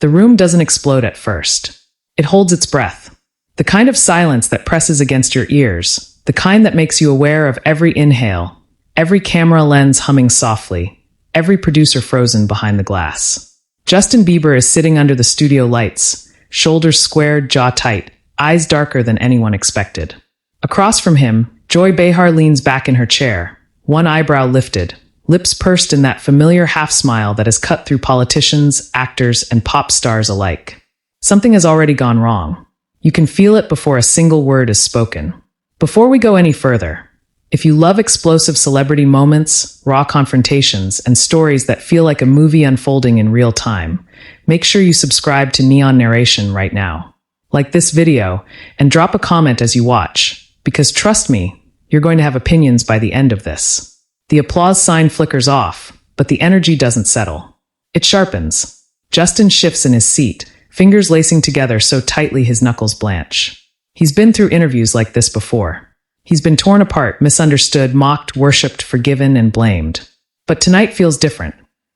The room doesn't explode at first. It holds its breath. The kind of silence that presses against your ears, the kind that makes you aware of every inhale, every camera lens humming softly, every producer frozen behind the glass. Justin Bieber is sitting under the studio lights, shoulders squared, jaw tight, eyes darker than anyone expected. Across from him, Joy Behar leans back in her chair, one eyebrow lifted, lips pursed in that familiar half-smile that has cut through politicians, actors, and pop stars alike. Something has already gone wrong. You can feel it before a single word is spoken. Before we go any further, if you love explosive celebrity moments, raw confrontations, and stories that feel like a movie unfolding in real time, make sure you subscribe to Neon Narration right now. Like this video, and drop a comment as you watch, because trust me, you're going to have opinions by the end of this. The applause sign flickers off, but the energy doesn't settle. It sharpens. Justin shifts in his seat, fingers lacing together so tightly his knuckles blanch. He's been through interviews like this before. He's been torn apart, misunderstood, mocked, worshipped, forgiven, and blamed. But tonight feels different.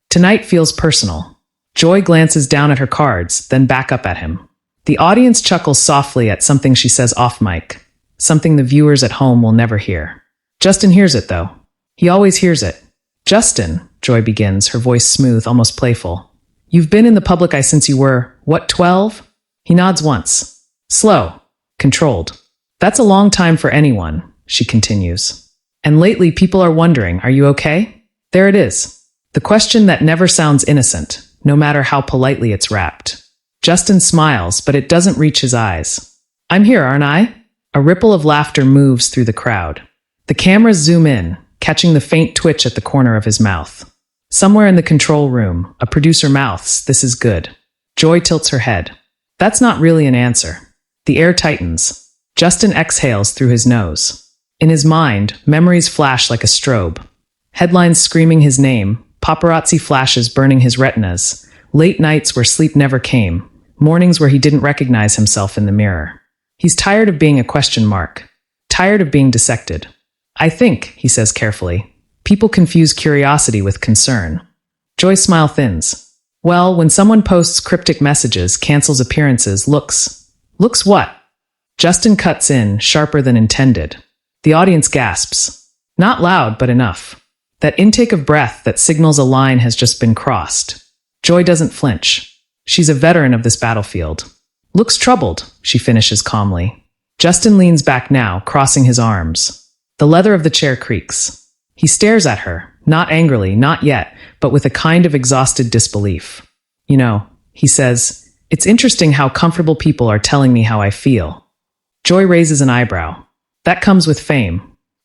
Tonight feels personal. Joy glances down at her cards, then back up at him. The audience chuckles softly at something she says off mic, something the viewers at home will never hear. Justin hears it, though. He always hears it. Justin, Joy begins, her voice smooth, almost playful. You've been in the public eye since you were, 12? He nods once. Slow. Controlled. That's a long time for anyone, she continues. And lately people are wondering, are you okay? There it is. The question that never sounds innocent, no matter how politely it's wrapped. Justin smiles, but it doesn't reach his eyes. I'm here, aren't I? A ripple of laughter moves through the crowd. The cameras zoom in, catching the faint twitch at the corner of his mouth. Somewhere in the control room, a producer mouths, "This is good." Joy tilts her head. That's not really an answer. The air tightens. Justin exhales through his nose. In his mind, memories flash like a strobe. Headlines screaming his name, paparazzi flashes burning his retinas, late nights where sleep never came, mornings where he didn't recognize himself in the mirror. He's tired of being a question mark. Tired of being dissected. I think, he says carefully, people confuse curiosity with concern. Joy's smile thins. Well, when someone posts cryptic messages, cancels appearances, looks what? Justin cuts in, sharper than intended. The audience gasps. Not loud, but enough. That intake of breath that signals a line has just been crossed. Joy doesn't flinch. She's a veteran of this battlefield. Looks troubled, she finishes calmly. Justin leans back now, crossing his arms. The leather of the chair creaks. He stares at her, not angrily, not yet, but with a kind of exhausted disbelief. You know, he says, it's interesting how comfortable people are telling me how I feel. Joy raises an eyebrow. That comes with fame.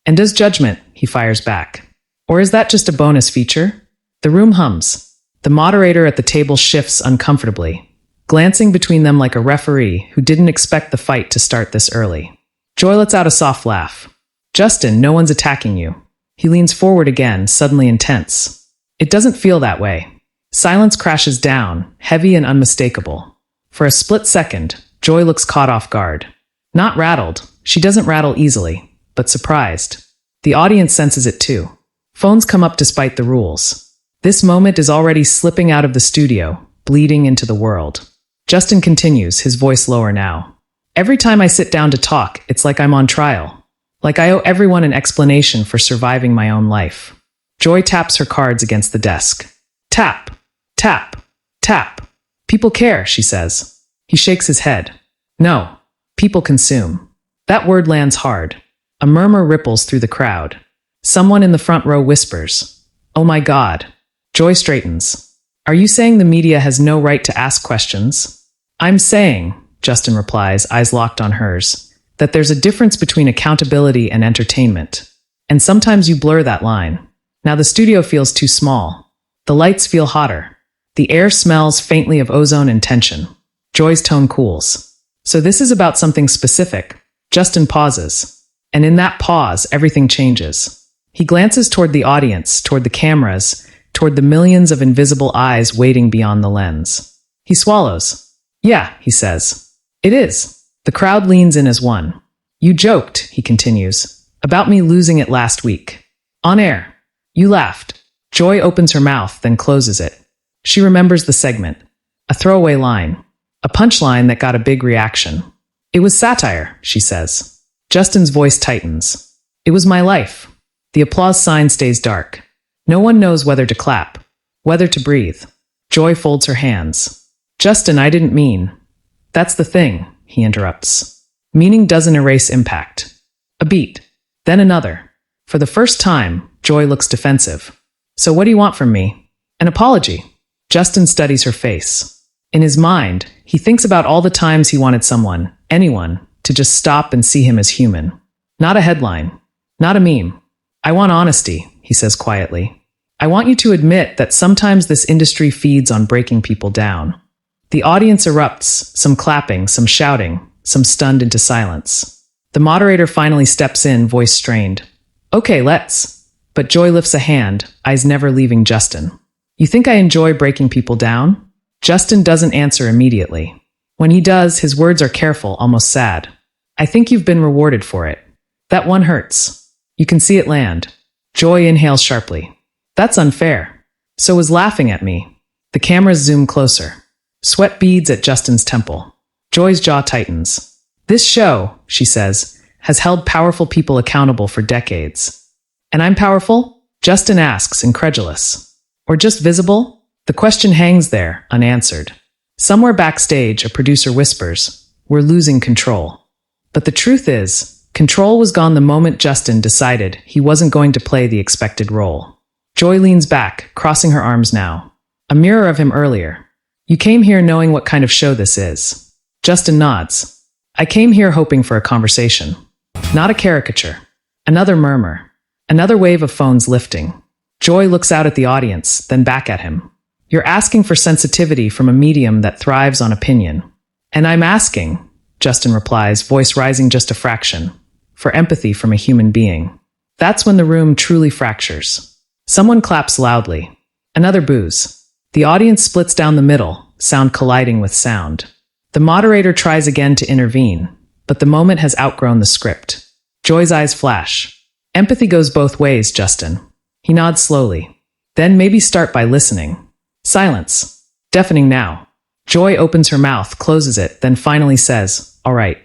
And does judgment, he fires back. Or is that just a bonus feature? The room hums. The moderator at the table shifts uncomfortably, glancing between them like a referee who didn't expect the fight to start this early. Joy lets out a soft laugh. Justin, no one's attacking you. He leans forward again, suddenly intense. It doesn't feel that way. Silence crashes down, heavy and unmistakable. For a split second, Joy looks caught off guard. Not rattled. She doesn't rattle easily, but surprised. The audience senses it too. Phones come up despite the rules. This moment is already slipping out of the studio, bleeding into the world. Justin continues, his voice lower now. Every time I sit down to talk, it's like I'm on trial. Like I owe everyone an explanation for surviving my own life. Joy taps her cards against the desk. Tap, tap, tap. People care, she says. He shakes his head. No, people consume. That word lands hard. A murmur ripples through the crowd. Someone in the front row whispers, "Oh my God." Joy straightens. Are you saying the media has no right to ask questions? I'm saying, Justin replies, eyes locked on hers, that there's a difference between accountability and entertainment. And sometimes you blur that line. Now the studio feels too small. The lights feel hotter. The air smells faintly of ozone and tension. Joy's tone cools. So this is about something specific. Justin pauses. And in that pause, everything changes. He glances toward the audience, toward the cameras, toward the millions of invisible eyes waiting beyond the lens. He swallows. Yeah, he says. It is. The crowd leans in as one. You joked, he continues, about me losing it last week. On air. You laughed. Joy opens her mouth, then closes it. She remembers the segment. A throwaway line. A punchline that got a big reaction. It was satire, she says. Justin's voice tightens. It was my life. The applause sign stays dark. No one knows whether to clap, whether to breathe. Joy folds her hands. Justin, I didn't mean. That's the thing, he interrupts. Meaning doesn't erase impact. A beat. Then another. For the first time, Joy looks defensive. So what do you want from me? An apology. Justin studies her face. In his mind, he thinks about all the times he wanted someone, anyone, to just stop and see him as human. Not a headline. Not a meme. I want honesty, he says quietly. I want you to admit that sometimes this industry feeds on breaking people down. The audience erupts, some clapping, some shouting, some stunned into silence. The moderator finally steps in, voice strained. Okay, let's. But Joy lifts a hand, eyes never leaving Justin. You think I enjoy breaking people down? Justin doesn't answer immediately. When he does, his words are careful, almost sad. I think you've been rewarded for it. That one hurts. You can see it land. Joy inhales sharply. That's unfair. So was laughing at me. The cameras zoom closer. Sweat beads at Justin's temple. Joy's jaw tightens. This show, she says, has held powerful people accountable for decades. And I'm powerful? Justin asks, incredulous. Or just visible? The question hangs there, unanswered. Somewhere backstage, a producer whispers, "We're losing control." But the truth is, control was gone the moment Justin decided he wasn't going to play the expected role. Joy leans back, crossing her arms now. A mirror of him earlier. You came here knowing what kind of show this is. Justin nods. I came here hoping for a conversation. Not a caricature. Another murmur. Another wave of phones lifting. Joy looks out at the audience, then back at him. You're asking for sensitivity from a medium that thrives on opinion. And I'm asking, Justin replies, voice rising just a fraction, for empathy from a human being. That's when the room truly fractures. Someone claps loudly. Another boos. The audience splits down the middle, sound colliding with sound. The moderator tries again to intervene, but the moment has outgrown the script. Joy's eyes flash. Empathy goes both ways, Justin. He nods slowly. Then maybe start by listening. Silence. Deafening now. Joy opens her mouth, closes it, then finally says, all right.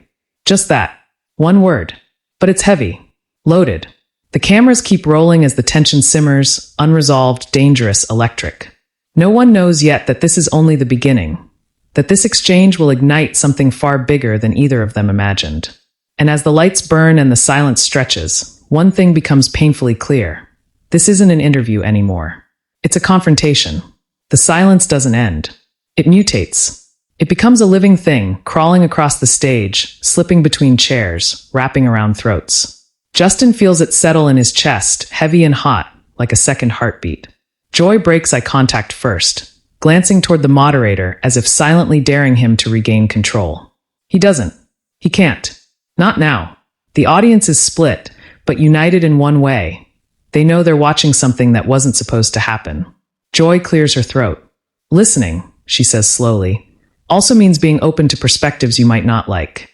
Just that. One word. But it's heavy. Loaded. The cameras keep rolling as the tension simmers, unresolved, dangerous, electric. No one knows yet that this is only the beginning. That this exchange will ignite something far bigger than either of them imagined. And as the lights burn and the silence stretches, one thing becomes painfully clear. This isn't an interview anymore. It's a confrontation. The silence doesn't end. It mutates. It becomes a living thing, crawling across the stage, slipping between chairs, wrapping around throats. Justin feels it settle in his chest, heavy and hot, like a second heartbeat. Joy breaks eye contact first, glancing toward the moderator as if silently daring him to regain control. He doesn't. He can't. Not now. The audience is split, but united in one way. They know they're watching something that wasn't supposed to happen. Joy clears her throat. Listening, she says slowly, also means being open to perspectives you might not like.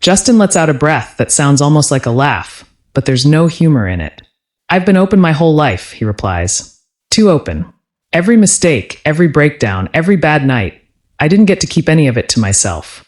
Justin lets out a breath that sounds almost like a laugh, but there's no humor in it. I've been open my whole life, he replies. Too open. Every mistake, every breakdown, every bad night, I didn't get to keep any of it to myself.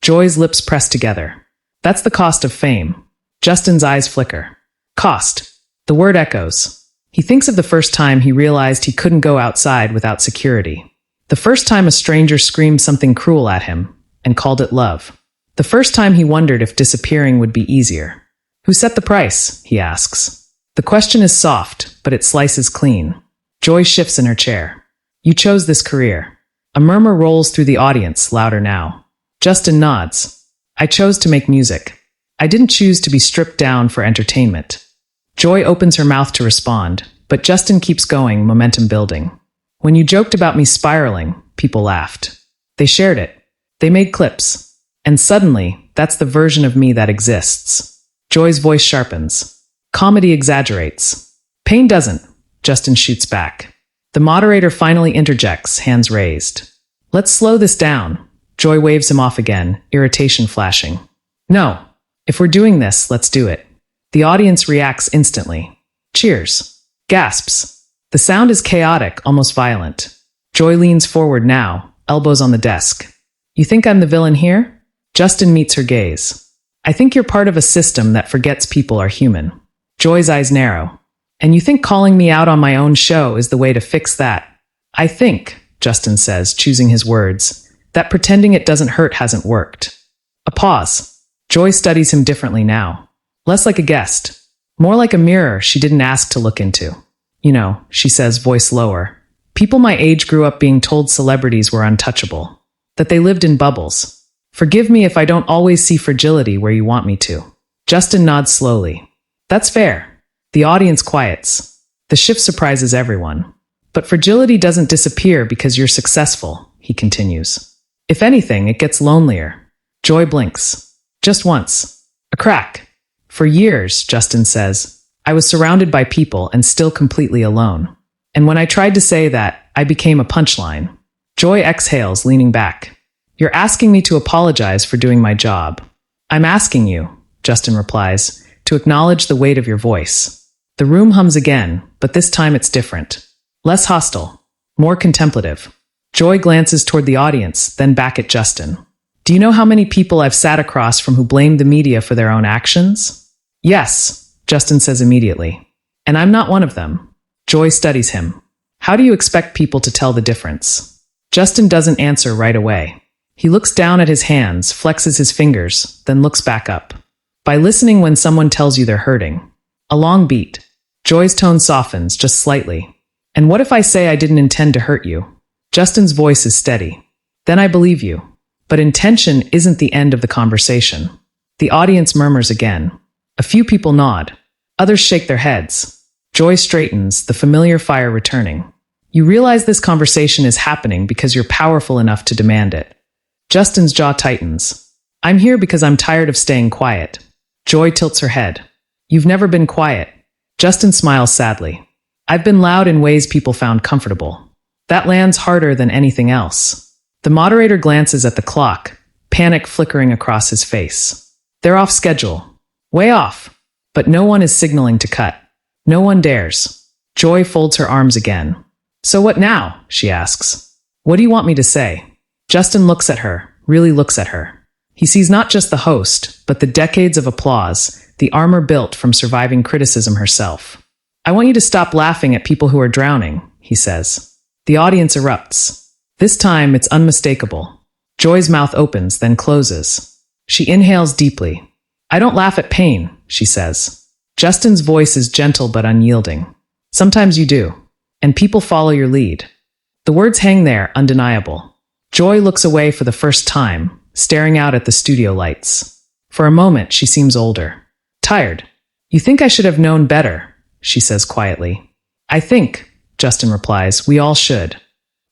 Joy's lips press together. That's the cost of fame. Justin's eyes flicker. Cost. The word echoes. He thinks of the first time he realized he couldn't go outside without security. The first time a stranger screamed something cruel at him and called it love. The first time he wondered if disappearing would be easier. Who set the price? He asks. The question is soft, but it slices clean. Joy shifts in her chair. You chose this career. A murmur rolls through the audience, louder now. Justin nods. I chose to make music. I didn't choose to be stripped down for entertainment. Joy opens her mouth to respond, but Justin keeps going, momentum building. When you joked about me spiraling, people laughed. They shared it. They made clips. And suddenly, that's the version of me that exists. Joy's voice sharpens. Comedy exaggerates. Pain doesn't, Justin shoots back. The moderator finally interjects, hands raised. Let's slow this down. Joy waves him off again, irritation flashing. No. If we're doing this, let's do it. The audience reacts instantly. Cheers. Gasps. The sound is chaotic, almost violent. Joy leans forward now, elbows on the desk. You think I'm the villain here? Justin meets her gaze. I think you're part of a system that forgets people are human. Joy's eyes narrow. And you think calling me out on my own show is the way to fix that? I think, Justin says, choosing his words, that pretending it doesn't hurt hasn't worked. A pause. Joy studies him differently now. Less like a guest. More like a mirror she didn't ask to look into. You know, she says, voice lower. People my age grew up being told celebrities were untouchable. That they lived in bubbles. Forgive me if I don't always see fragility where you want me to. Justin nods slowly. That's fair. The audience quiets. The shift surprises everyone. But fragility doesn't disappear because you're successful, he continues. If anything, it gets lonelier. Joy blinks. Just once. A crack. For years, Justin says, I was surrounded by people and still completely alone. And when I tried to say that, I became a punchline. Joy exhales, leaning back. You're asking me to apologize for doing my job. I'm asking you, Justin replies, to acknowledge the weight of your voice. The room hums again, but this time it's different. Less hostile. More contemplative. Joy glances toward the audience, then back at Justin. Do you know how many people I've sat across from who blame the media for their own actions? Yes, Justin says immediately. And I'm not one of them. Joy studies him. How do you expect people to tell the difference? Justin doesn't answer right away. He looks down at his hands, flexes his fingers, then looks back up. By listening when someone tells you they're hurting. A long beat. Joy's tone softens, just slightly. And what if I say I didn't intend to hurt you? Justin's voice is steady. Then I believe you. But intention isn't the end of the conversation. The audience murmurs again. A few people nod. Others shake their heads. Joy straightens, the familiar fire returning. You realize this conversation is happening because you're powerful enough to demand it. Justin's jaw tightens. I'm here because I'm tired of staying quiet. Joy tilts her head. You've never been quiet. Justin smiles sadly. I've been loud in ways people found comfortable. That lands harder than anything else. The moderator glances at the clock, panic flickering across his face. They're off schedule. Way off. But no one is signaling to cut. No one dares. Joy folds her arms again. So what now? She asks. What do you want me to say? Justin looks at her, really looks at her. He sees not just the host, but the decades of applause, the armor built from surviving criticism herself. I want you to stop laughing at people who are drowning, he says. The audience erupts. This time, it's unmistakable. Joy's mouth opens, then closes. She inhales deeply. I don't laugh at pain, she says. Justin's voice is gentle but unyielding. Sometimes you do, and people follow your lead. The words hang there, undeniable. Joy looks away for the first time, staring out at the studio lights. For a moment, she seems older. Tired. You think I should have known better, she says quietly. I think, Justin replies, we all should.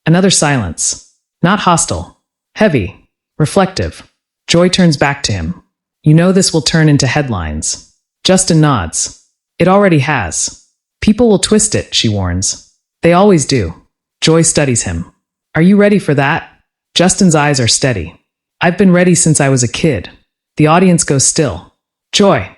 Another silence. Not hostile. Heavy. Reflective. Joy turns back to him. You know this will turn into headlines. Justin nods. It already has. People will twist it, she warns. They always do. Joy studies him. Are you ready for that? Justin's eyes are steady. I've been ready since I was a kid. The audience goes still. Joy.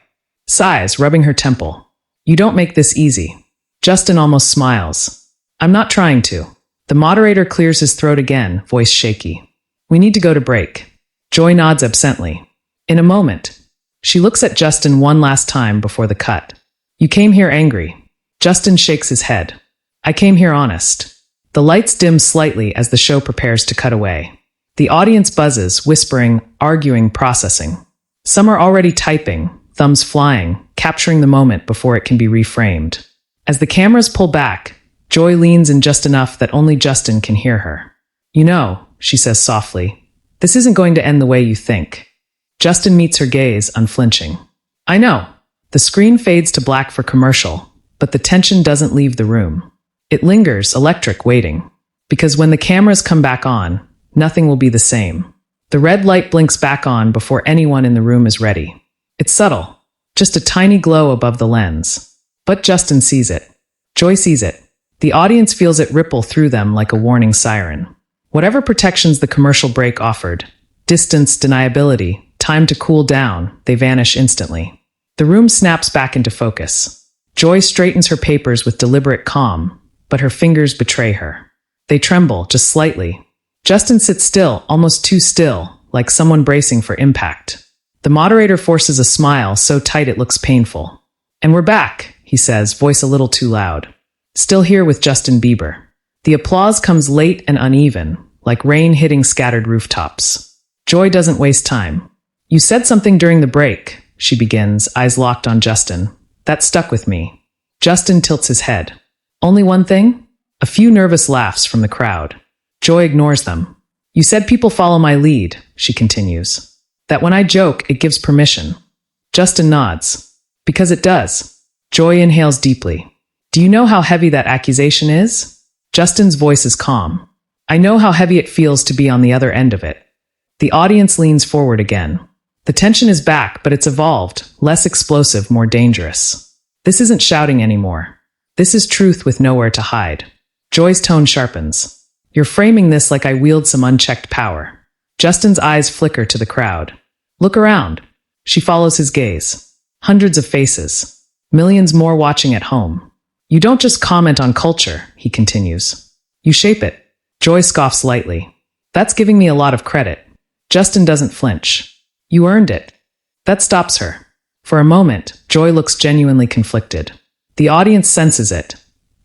Sighs, rubbing her temple. You don't make this easy. Justin almost smiles. I'm not trying to. The moderator clears his throat again, voice shaky. We need to go to break. Joy nods absently. In a moment. She looks at Justin one last time before the cut. You came here angry. Justin shakes his head. I came here honest. The lights dim slightly as the show prepares to cut away. The audience buzzes, whispering, arguing, processing. Some are already typing, thumbs flying, capturing the moment before it can be reframed. As the cameras pull back, Joy leans in just enough that only Justin can hear her. You know, she says softly, this isn't going to end the way you think. Justin meets her gaze, unflinching. I know. The screen fades to black for commercial, but the tension doesn't leave the room. It lingers, electric, waiting. Because when the cameras come back on, nothing will be the same. The red light blinks back on before anyone in the room is ready. It's subtle, just a tiny glow above the lens. But Justin sees it. Joy sees it. The audience feels it ripple through them like a warning siren. Whatever protections the commercial break offered, distance, deniability, time to cool down, they vanish instantly. The room snaps back into focus. Joy straightens her papers with deliberate calm, but her fingers betray her. They tremble, just slightly. Justin sits still, almost too still, like someone bracing for impact. The moderator forces a smile so tight it looks painful. "And we're back," he says, voice a little too loud. "Still here with Justin Bieber." The applause comes late and uneven, like rain hitting scattered rooftops. Joy doesn't waste time. "You said something during the break," she begins, eyes locked on Justin. "That stuck with me." Justin tilts his head. "Only one thing?" A few nervous laughs from the crowd. Joy ignores them. "You said people follow my lead," she continues. "That when I joke, it gives permission." Justin nods. "Because it does." Joy inhales deeply. "Do you know how heavy that accusation is?" Justin's voice is calm. "I know how heavy it feels to be on the other end of it." The audience leans forward again. The tension is back, but it's evolved, less explosive, more dangerous. This isn't shouting anymore. This is truth with nowhere to hide. Joy's tone sharpens. "You're framing this like I wield some unchecked power." Justin's eyes flicker to the crowd. "Look around." She follows his gaze. Hundreds of faces. Millions more watching at home. "You don't just comment on culture," he continues. "You shape it." Joy scoffs lightly. "That's giving me a lot of credit." Justin doesn't flinch. "You earned it." That stops her. For a moment, Joy looks genuinely conflicted. The audience senses it.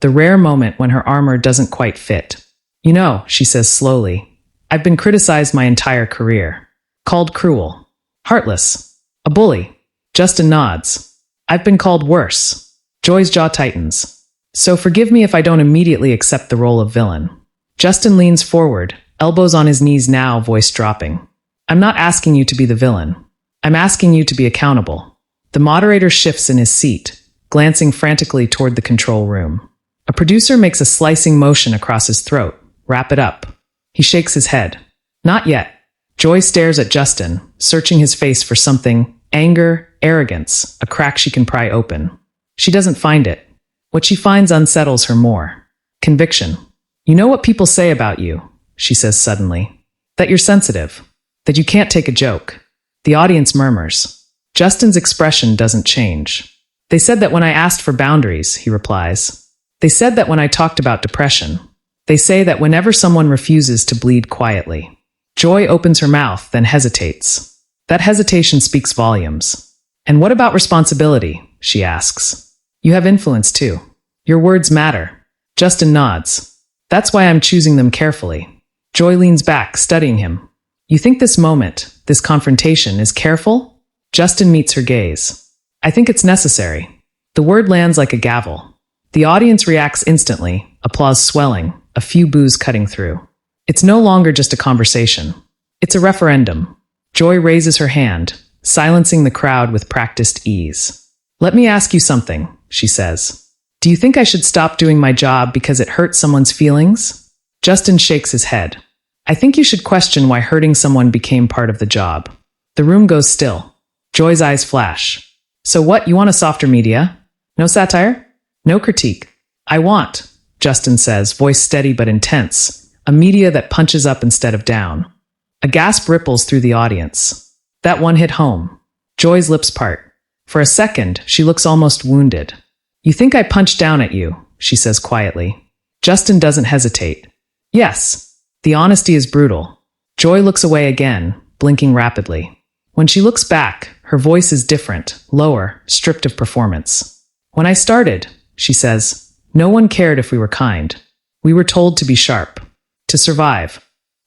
The rare moment when her armor doesn't quite fit. "You know," she says slowly, "I've been criticized my entire career. Called cruel. Heartless. A bully." Justin nods. "I've been called worse." Joy's jaw tightens. "So forgive me if I don't immediately accept the role of villain." Justin leans forward, elbows on his knees now, voice dropping. "I'm not asking you to be the villain. I'm asking you to be accountable." The moderator shifts in his seat, glancing frantically toward the control room. A producer makes a slicing motion across his throat. "Wrap it up." He shakes his head. "Not yet." Joy stares at Justin, searching his face for something. Anger, arrogance, a crack she can pry open. She doesn't find it. What she finds unsettles her more. Conviction. "You know what people say about you," she says suddenly. "That you're sensitive. That you can't take a joke." The audience murmurs. Justin's expression doesn't change. "They said that when I asked for boundaries," he replies. "They said that when I talked about depression. They say that whenever someone refuses to bleed quietly." Joy opens her mouth, then hesitates. That hesitation speaks volumes. "And what about responsibility?" she asks. "You have influence too. Your words matter." Justin nods. "That's why I'm choosing them carefully." Joy leans back, studying him. "You think this moment, this confrontation, is careful?" Justin meets her gaze. "I think it's necessary." The word lands like a gavel. The audience reacts instantly, applause swelling, a few boos cutting through. It's no longer just a conversation. It's a referendum. Joy raises her hand, silencing the crowd with practiced ease. "Let me ask you something," she says. "Do you think I should stop doing my job because it hurts someone's feelings?" Justin shakes his head. "I think you should question why hurting someone became part of the job." The room goes still. Joy's eyes flash. "So what, you want a softer media? No satire? No critique?" "I want," Justin says, voice steady but intense, "a media that punches up instead of down." A gasp ripples through the audience. That one hit home. Joy's lips part. For a second, she looks almost wounded. "You think I punched down at you," she says quietly. Justin doesn't hesitate. "Yes." The honesty is brutal. Joy looks away again, blinking rapidly. When she looks back, her voice is different, lower, stripped of performance. "When I started," she says, "no one cared if we were kind. We were told to be sharp. To survive."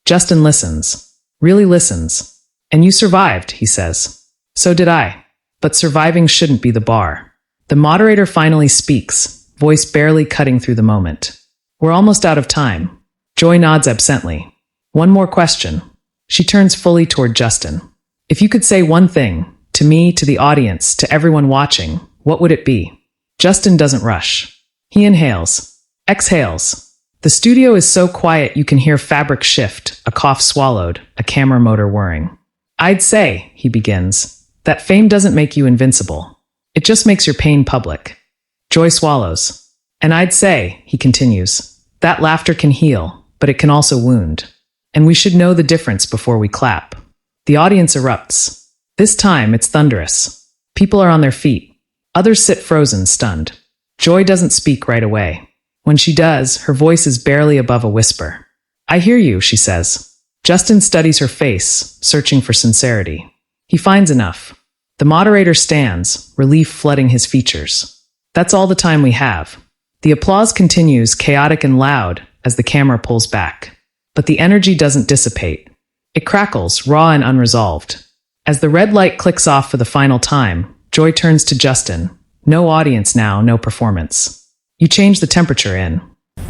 Justin listens. Really listens. "And you survived," he says. "So did I. But surviving shouldn't be the bar." The moderator finally speaks, voice barely cutting through the moment. "We're almost out of time." Joy nods absently. "One more question." She turns fully toward Justin. "If you could say one thing, to me, to the audience, to everyone watching, what would it be?" Justin doesn't rush. He inhales, exhales. The studio is so quiet you can hear fabric shift, a cough swallowed, a camera motor whirring. "I'd say," he begins, "that fame doesn't make you invincible. It just makes your pain public." Joy swallows. "And I'd say," he continues, "that laughter can heal, but it can also wound. And we should know the difference before we clap." The audience erupts. This time, it's thunderous. People are on their feet. Others sit frozen, stunned. Joy doesn't speak right away. When she does, her voice is barely above a whisper. I hear you, she says. Justin studies her face, searching for sincerity. He finds enough. The moderator stands, relief flooding his features. That's all the time we have. The applause continues, chaotic and loud, as the camera pulls back. But the energy doesn't dissipate. It crackles, raw and unresolved. As the red light clicks off for the final time, Joy turns to Justin. No audience now, no performance. You change the temperature in.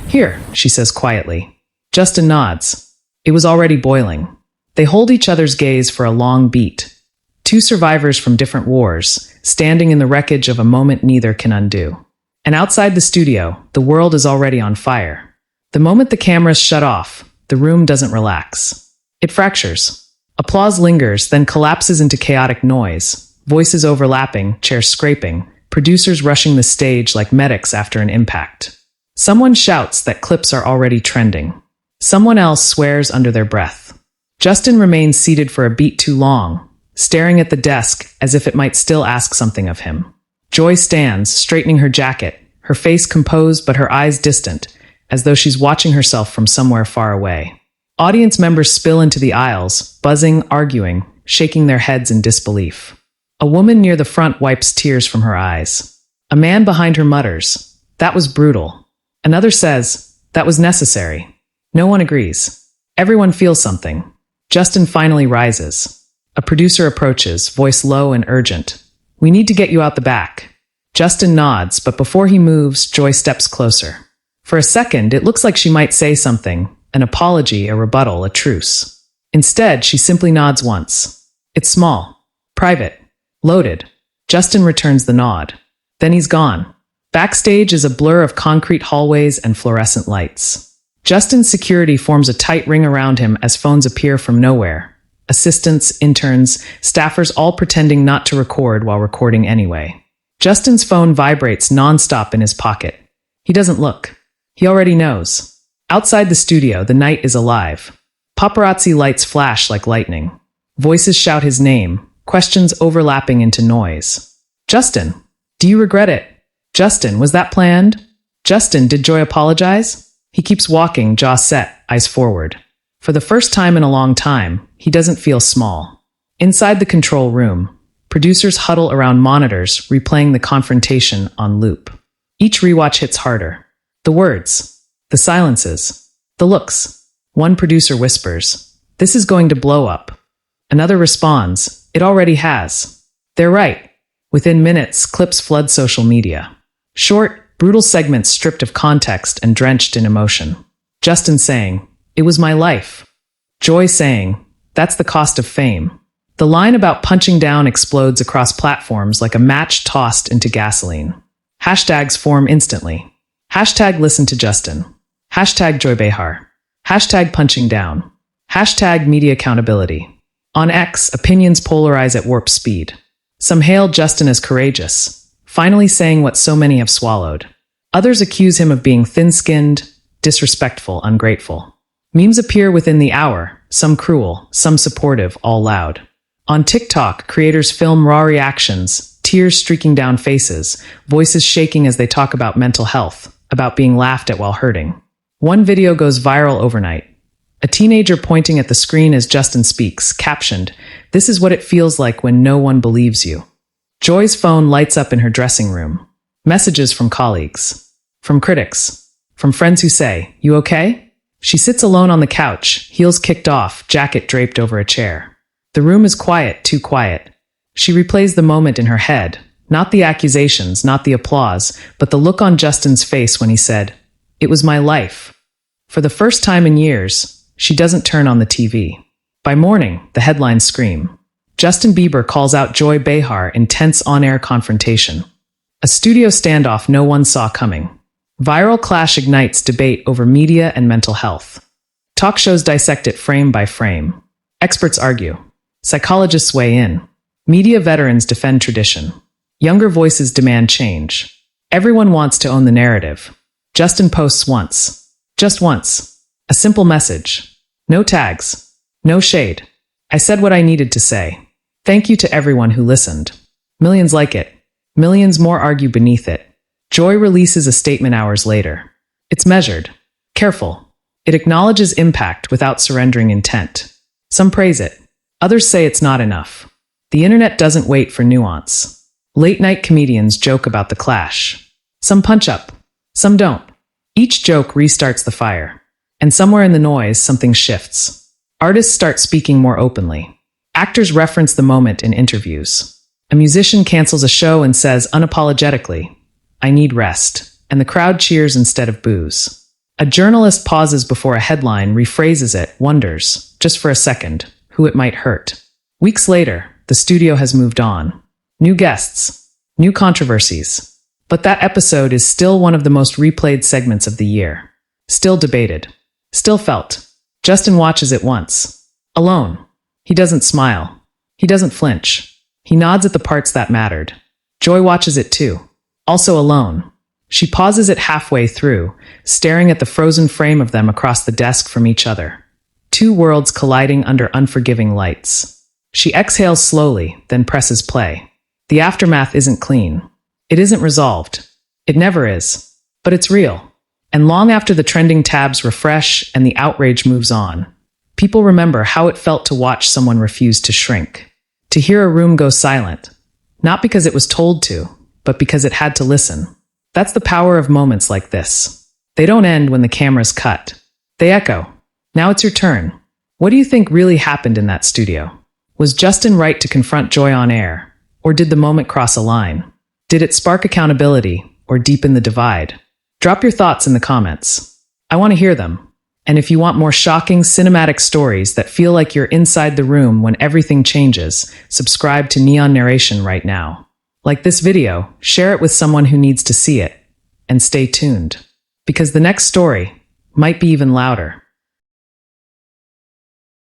Here, she says quietly. Justin nods. It was already boiling. They hold each other's gaze for a long beat. Two survivors from different wars, standing in the wreckage of a moment neither can undo. And outside the studio, the world is already on fire. The moment the cameras shut off, the room doesn't relax. It fractures. Applause lingers, then collapses into chaotic noise. Voices overlapping, chairs scraping, producers rushing the stage like medics after an impact. Someone shouts that clips are already trending. Someone else swears under their breath. Justin remains seated for a beat too long, staring at the desk as if it might still ask something of him. Joy stands, straightening her jacket, her face composed but her eyes distant, as though she's watching herself from somewhere far away. Audience members spill into the aisles, buzzing, arguing, shaking their heads in disbelief. A woman near the front wipes tears from her eyes. A man behind her mutters, "That was brutal." Another says, "That was necessary." No one agrees. Everyone feels something. Justin finally rises. A producer approaches, voice low and urgent. "We need to get you out the back." Justin nods, but before he moves, Joy steps closer. For a second, it looks like she might say something, an apology, a rebuttal, a truce. Instead, she simply nods once. It's small, private, loaded. Justin returns the nod. Then he's gone. Backstage is a blur of concrete hallways and fluorescent lights. Justin's security forms a tight ring around him as phones appear from nowhere. Assistants, interns, staffers all pretending not to record while recording anyway. Justin's phone vibrates nonstop in his pocket. He doesn't look. He already knows. Outside the studio, the night is alive. Paparazzi lights flash like lightning. Voices shout his name, questions overlapping into noise. Justin, do you regret it? Justin, was that planned? Justin, did Joy apologize? He keeps walking, jaw set, eyes forward. For the first time in a long time, he doesn't feel small. Inside the control room, producers huddle around monitors, replaying the confrontation on loop. Each rewatch hits harder. The words, the silences, the looks. One producer whispers, "This is going to blow up." Another responds, "It already has." They're right. Within minutes, clips flood social media. Short, brutal segments stripped of context and drenched in emotion. Justin saying, "It was my life." Joy saying, "That's the cost of fame." The line about punching down explodes across platforms like a match tossed into gasoline. Hashtags form instantly. Hashtag listen to Justin. Hashtag Joy Behar. Hashtag punching down. Hashtag media accountability. On X, opinions polarize at warp speed. Some hail Justin as courageous, finally saying what so many have swallowed. Others accuse him of being thin-skinned, disrespectful, ungrateful. Memes appear within the hour, some cruel, some supportive, all loud. On TikTok, creators film raw reactions, tears streaking down faces, voices shaking as they talk about mental health, about being laughed at while hurting. One video goes viral overnight. A teenager pointing at the screen as Justin speaks, captioned, "This is what it feels like when no one believes you." Joy's phone lights up in her dressing room. Messages from colleagues, from critics, from friends who say, "You okay?" She sits alone on the couch, heels kicked off, jacket draped over a chair. The room is quiet, too quiet. She replays the moment in her head, not the accusations, not the applause, but the look on Justin's face when he said, "It was my life." For the first time in years, she doesn't turn on the TV. By morning, the headlines scream. Justin Bieber calls out Joy Behar in tense on-air confrontation. A studio standoff no one saw coming. Viral clash ignites debate over media and mental health. Talk shows dissect it frame by frame. Experts argue. Psychologists weigh in. Media veterans defend tradition. Younger voices demand change. Everyone wants to own the narrative. Justin posts once. Just once. A simple message. No tags. No shade. I said what I needed to say. Thank you to everyone who listened. Millions like it. Millions more argue beneath it. Joy releases a statement hours later. It's measured. Careful. It acknowledges impact without surrendering intent. Some praise it. Others say it's not enough. The internet doesn't wait for nuance. Late-night comedians joke about the clash. Some punch up. Some don't. Each joke restarts the fire. And somewhere in the noise, something shifts. Artists start speaking more openly. Actors reference the moment in interviews. A musician cancels a show and says unapologetically, "I need rest," and the crowd cheers instead of boos. A journalist pauses before a headline, rephrases it, wonders, just for a second, who it might hurt. Weeks later, the studio has moved on. New guests, new controversies. But that episode is still one of the most replayed segments of the year. Still debated. Still felt. Justin watches it once. Alone. He doesn't smile. He doesn't flinch. He nods at the parts that mattered. Joy watches it too. Also alone. She pauses it halfway through, staring at the frozen frame of them across the desk from each other. Two worlds colliding under unforgiving lights. She exhales slowly, then presses play. The aftermath isn't clean. It isn't resolved. It never is. But it's real. And long after the trending tabs refresh and the outrage moves on, people remember how it felt to watch someone refuse to shrink. To hear a room go silent. Not because it was told to, but because it had to listen. That's the power of moments like this. They don't end when the cameras cut. They echo. Now it's your turn. What do you think really happened in that studio? Was Justin right to confront Joy on air? Or did the moment cross a line? Did it spark accountability or deepen the divide? Drop your thoughts in the comments. I want to hear them. And if you want more shocking cinematic stories that feel like you're inside the room when everything changes, subscribe to Neon Narration right now. Like this video, share it with someone who needs to see it. And stay tuned. Because the next story might be even louder.